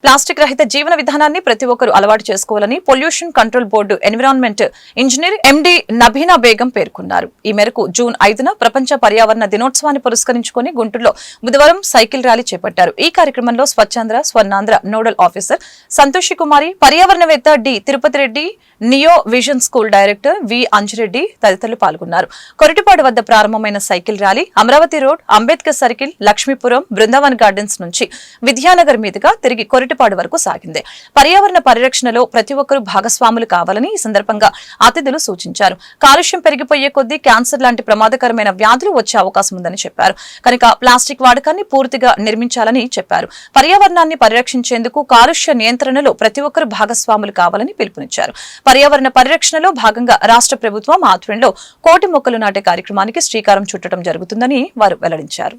Plastic రహిత జీవన విధానాన్ని ప్రతి ఒక్కరూ అలవాటు చేసుకోవాలని pollution control board environment engineer MD Nabeena Begum పేర్కొన్నారు. ఈ మేరకు జూన్ 5న ప్రపంచ పర్యావరణ దినోత్సవాన్ని పురస్కరించుకుని గుంటూరులో బుధవారం సైకిల్ ర్యాలీ చేపట్టారు. ఈ కార్యక్రమంలో స్వచ్ఛాంధ్ర స్వర్ణాంధ్ర నోడల్ ఆఫీసర్ సంతోషి కుమారి, పర్యావరణవేత్త D Tirupati Reddy, neo vision school director V Anjireddy తదితరులు పాల్గొన్నారు. కొరటిపాడు వద్ద ప్రారంభమైన cycle rally Amaravati road, Ambedkar circle, Lakshmipuram, Brindavan gardens నుంచి విద్యానగర్ మీదుగా తిరిగి కొరటిపాడు వరకు సాగింది. పర్యావరణ పరిరక్షణలో ప్రతి ఒక్కరూ భాగస్వాములు కావాలని ఈ సందర్భంగా అతిథులు సూచించారు. కాలుష్యం పెరిగిపోయే కొద్దీ క్యాన్సర్ లాంటి ప్రమాదకరమైన వ్యాధులు వచ్చే అవకాశం ఉందని చెప్పారు. కనుక ప్లాస్టిక్ వాడకాన్ని పూర్తిగా నిర్మించాలని చెప్పారు. పర్యావరణాన్ని పరిరక్షించేందుకు కాలుష్య నియంత్రణలో ప్రతి ఒక్కరూ భాగస్వాములు కావాలని పిలుపునిచ్చారు. పర్యావరణ పరిరక్షణలో భాగంగా రాష్ట్ర ప్రభుత్వం ఆధ్వర్యంలో 1,00,00,000 మొక్కలు నాటే కార్యక్రమానికి శ్రీకారం చుట్టడం జరుగుతుందని వారు వెల్లడించారు.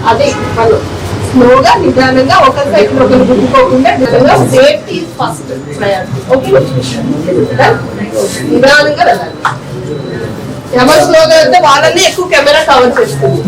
అదే వాళ్ళు స్లోగా నిదానంగా ఒక సైకిల్ ఒకరు గుద్దుకోకుండా సేఫ్టీ ఫస్ట్ ప్రయారిటీ. ఓకే, నిదానంగా వెళ్ళాలి. ఎవరు స్లోగా వెళ్తే వాళ్ళని ఎక్కువ కెమెరా కవర్ చేస్తుంది.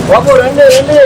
బాబు రండి రండి.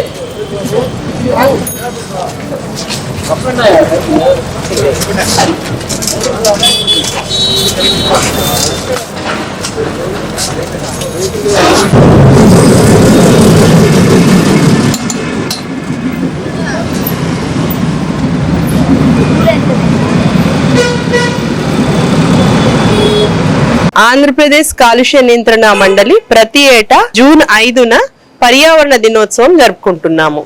ఆంధ్రప్రదేశ్ కాలుష్య నియంత్రణ మండలి ప్రతి ఏటా జూన్ 5న పర్యావరణ దినోత్సవం జరుపుకుంటున్నాము.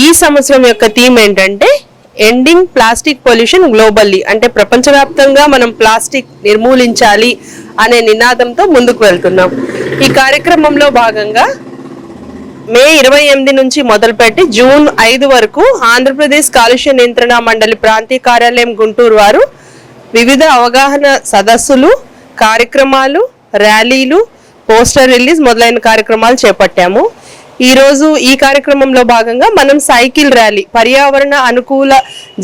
ఈ సంవత్సరం యొక్క థీమ్ ఏంటంటే ఎండింగ్ ప్లాస్టిక్ పొల్యూషన్ గ్లోబల్లీ, అంటే ప్రపంచవ్యాప్తంగా మనం ప్లాస్టిక్ నిర్మూలించాలి అనే నినాదంతో ముందుకు వెళ్తున్నాం. ఈ కార్యక్రమంలో భాగంగా మే 28 నుంచి మొదలుపెట్టి జూన్ 5 వరకు ఆంధ్రప్రదేశ్ కాలుష్య నియంత్రణ మండలి ప్రాంతీయ కార్యాలయం గుంటూరు వారు వివిధ అవగాహన సదస్సులు, కార్యక్రమాలు, ర్యాలీలు, పోస్టర్ రిలీజ్ మొదలైన కార్యక్రమాలు చేపట్టాము. ఈరోజు ఈ కార్యక్రమంలో భాగంగా మనం సైకిల్ ర్యాలీ, పర్యావరణ అనుకూల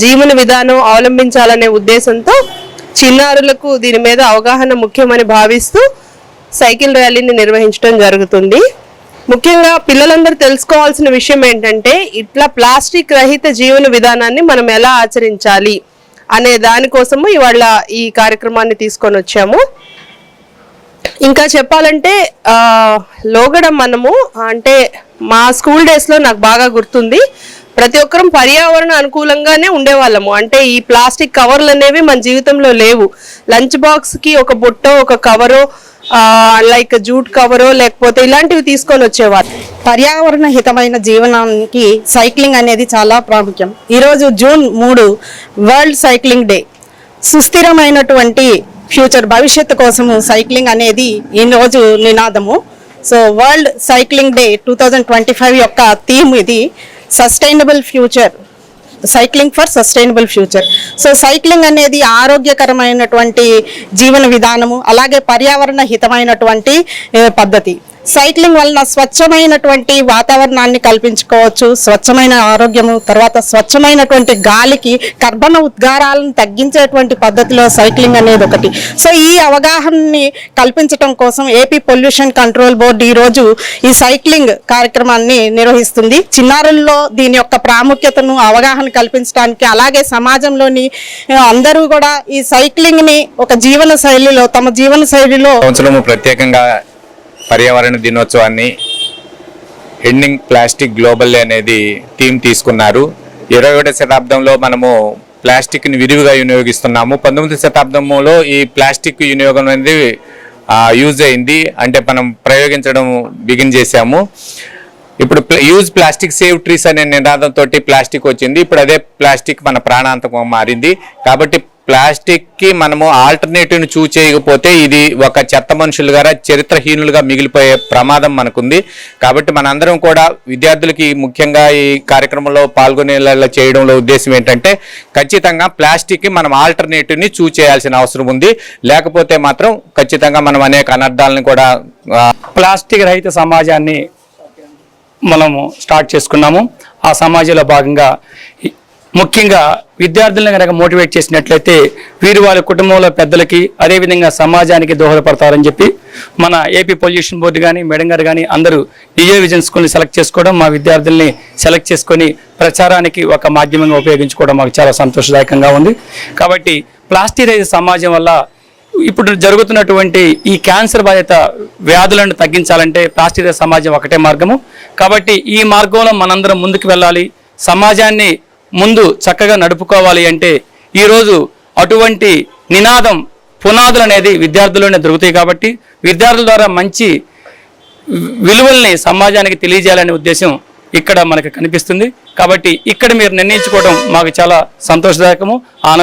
జీవన విధానం అవలంబించాలనే ఉద్దేశంతో చిన్నారులకు దీని మీద అవగాహన ముఖ్యమని భావిస్తూ సైకిల్ ర్యాలీని నిర్వహించడం జరుగుతుంది. ముఖ్యంగా పిల్లలందరూ తెలుసుకోవాల్సిన విషయం ఏంటంటే ఇట్లా ప్లాస్టిక్ రహిత జీవన విధానాన్ని మనం ఎలా ఆచరించాలి అనే దానికోసము ఇవాళ ఈ కార్యక్రమాన్ని తీసుకొని వచ్చాము. ఇంకా చెప్పాలంటే లోగడం మనము అంటే మా స్కూల్ డేస్లో నాకు బాగా గుర్తుంది, ప్రతి ఒక్కరం పర్యావరణ అనుకూలంగానే ఉండేవాళ్ళము. అంటే ఈ ప్లాస్టిక్ కవర్లు అనేవి మన జీవితంలో లేవు. లంచ్ బాక్స్కి ఒక బుట్టో ఒక కవరో లైక్ జూట్ కవరో లేకపోతే ఇలాంటివి తీసుకొని వచ్చేవారు. పర్యావరణ హితమైన జీవనానికి సైక్లింగ్ అనేది చాలా ప్రాముఖ్యం. ఈరోజు జూన్ 3 వరల్డ్ సైక్లింగ్ డే. సుస్థిరమైనటువంటి ఫ్యూచర్, భవిష్యత్తు కోసము సైక్లింగ్ అనేది ఈరోజు నినాదము. సో వరల్డ్ సైక్లింగ్ డే 2025 యొక్క థీమ్ ఇది, sustainable future, cycling for sustainable future. So cycling అనేది ఆరోగ్యకరమైనటువంటి జీవన విధానము, అలాగే పర్యావరణ హితమైనటువంటి పద్ధతి. సైక్లింగ్ వలన స్వచ్ఛమైనటువంటి వాతావరణాన్ని కల్పించుకోవచ్చు, స్వచ్ఛమైన ఆరోగ్యము, తర్వాత స్వచ్ఛమైనటువంటి గాలికి కర్బన ఉద్గారాలను తగ్గించేటువంటి పద్ధతిలో సైక్లింగ్ అనేది ఒకటి. సో ఈ అవగాహనని కల్పించడం కోసం ఏపీ పొల్యూషన్ కంట్రోల్ బోర్డు ఈరోజు ఈ సైక్లింగ్ కార్యక్రమాన్ని నిర్వహిస్తుంది. చిన్నారుల్లో దీని యొక్క ప్రాముఖ్యతను అవగాహన కల్పించడానికి, అలాగే సమాజంలోని అందరూ కూడా ఈ సైక్లింగ్ని ఒక జీవన శైలిలో, తమ జీవన శైలిలో ప్రత్యేకంగా పర్యావరణ దినోత్సవాన్ని ఎండింగ్ ప్లాస్టిక్ గ్లోబల్ అనేది థీమ్ తీసుకున్నారు. 21వ శతాబ్దంలో మనము ప్లాస్టిక్ని విరివిగా వినియోగిస్తున్నాము. 19వ శతాబ్దంలో ఈ ప్లాస్టిక్ వినియోగం అనేది యూజ్ అయింది, అంటే మనం ప్రయోగించడం బిగిన్ చేశాము. ఇప్పుడు యూజ్ ప్లాస్టిక్ సేవ్ ట్రీస్ అనే నినాదంతో ప్లాస్టిక్ వచ్చింది. ఇప్పుడు అదే ప్లాస్టిక్ మన ప్రాణాంతకం మారింది. కాబట్టి ప్లాస్టిక్కి మనము ఆల్టర్నేటివ్ని చూస్ చేయకపోతే ఇది ఒక చెత్త మనుషులుగా చరిత్రహీనులుగా మిగిలిపోయే ప్రమాదం మనకుంది. కాబట్టి మనందరం కూడా విద్యార్థులకి ముఖ్యంగా ఈ కార్యక్రమంలో పాల్గొనేలా చేయడంలో ఉద్దేశం ఏంటంటే ఖచ్చితంగా ప్లాస్టిక్కి మనం ఆల్టర్నేటివ్ని చూస్ చేయాల్సిన అవసరం ఉంది. లేకపోతే మాత్రం ఖచ్చితంగా మనం అనేక అనర్థాలను కూడా ప్లాస్టిక్ రహిత సమాజాన్ని మనము స్టార్ట్ చేసుకున్నాము. ఆ సమాజంలో భాగంగా ముఖ్యంగా విద్యార్థులను కనుక మోటివేట్ చేసినట్లయితే వీరు వాళ్ళ కుటుంబంలో పెద్దలకి అదేవిధంగా సమాజానికి దోహదపడతారని చెప్పి మన ఏపీ పొల్యూషన్ బోర్డు కానీ మేడం గారు కానీ అందరూ డిజే విజన్ స్కూల్ని సెలెక్ట్ చేసుకోవడం, మా విద్యార్థుల్ని సెలెక్ట్ చేసుకొని ప్రచారానికి ఒక మాధ్యమంగా ఉపయోగించుకోవడం మాకు చాలా సంతోషదాయకంగా ఉంది. కాబట్టి ప్లాస్టిక్ రహిత సమాజం వల్ల ఇప్పుడు జరుగుతున్నటువంటి ఈ క్యాన్సర్ బాధిత వ్యాధులను తగ్గించాలంటే ప్లాస్టిక్ రహిత సమాజం ఒకటే మార్గము. కాబట్టి ఈ మార్గంలో మనందరం ముందుకు వెళ్ళాలి, సమాజాన్ని ముందు చక్కగా నడుపుకోవాలి అంటే ఈరోజు అటువంటి నినాదం పునాదులు అనేది విద్యార్థుల్లోనే దొరుకుతాయి. కాబట్టి విద్యార్థుల ద్వారా మంచి విలువల్ని సమాజానికి తెలియజేయాలనే ఉద్దేశం ఇక్కడ మనకు కనిపిస్తుంది. కాబట్టి ఇక్కడ మీరు నిర్ణయించుకోవడం మాకు చాలా సంతోషదాయకము, ఆనందం.